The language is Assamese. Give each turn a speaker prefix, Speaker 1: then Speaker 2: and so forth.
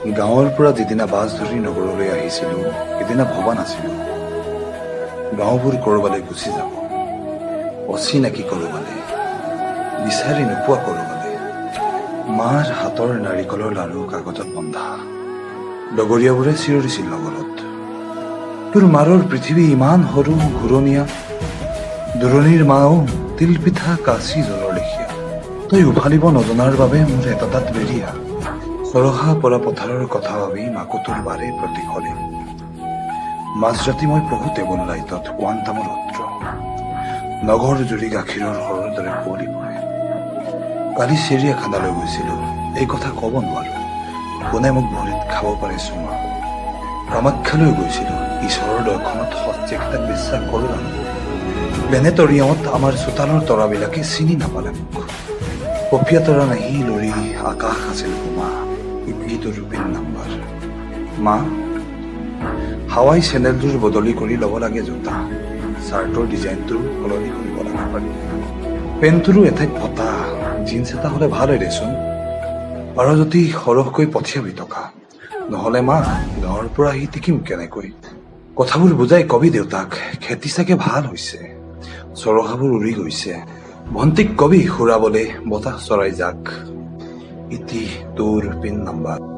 Speaker 1: গাঁৱৰ পৰা যিদিনা বাছ ধৰি নগৰলৈ আহিছিলো সিদিনা ভবা নাছিলো গাঁওবোৰ কৰবালৈ গুচি যাব, অচিনাকি কৰবালৈ, বিচাৰি নোপোৱা কৰবালৈ। মাৰ হাতৰ নাৰিকলৰ লাৰু কাগজত বন্ধা, লগৰীয়াবোৰে চিঞৰিছিল লগৰত, তোৰ মাৰৰ পৃথিৱী ইমান সৰু ঘূৰণীয়া, দূৰণিৰ মাও তিলপিঠা কাচি জলৰ লেখীয়া, তই উভালিব নজনাৰ বাবে মোৰ এটা তাত বেৰিয়া। চৰহা পৰা পথাৰৰ কথা ভাবি মাকুটোৰ বাৰে প্ৰতিশলে মাজৰাতি মই পঢ়ো টেবুল লাইটত কোৱান্টামৰ সূত্ৰ, নগৰ জুৰি গাখীৰৰ সৰৰ দৰে কুঁৱলী পৰে। কালি চিৰিয়াখানালৈ গৈছিলো, এই কথা ক'ব নোৱাৰো, কোনে মোক ভৰিত খাব পাৰে চুমা। কামাখ্যালৈ গৈছিলো, ঈশ্বৰৰ দৰ্শনত সস্তীয়াকেইটাক বিশ্বাস কৰো জানো। প্লেনেটৰিয়ামত আমাৰ চোতালৰ তৰাবিলাকে চিনি নাপালে মোক, পপীয়া তৰা নাহি লৰি আকাশ আছিল বোমা, ইটো ৰূপীন নাম্বাৰ। মা, হাৱাই চেনেলযোৰ বদলি কৰি ল'ব লাগে জোতা, চাৰ্টৰ ডিজাইনটো সলনি কৰিব লাগে পাৰি, পেণ্টটোৰো এঠাইত ফটা, জিন্স এটা হ'লে ভাল হয় দেচোন। পাৰ যদি সৰহকৈ পঠিয়াবি টকা, নহ'লে মা গাঁৱৰ পৰা আহি টিকিম কেনেকৈ। কথাবোৰ বুজাই কবি দেউতাক, খেতি চাগে ভাল হৈছে, চৰহাবোৰ উৰি গৈছে। ভণ্টিক কবি সুৰাবলে বতাহ চৰাই যাক, ইতি তোৰ পিন নাম্বাৰ।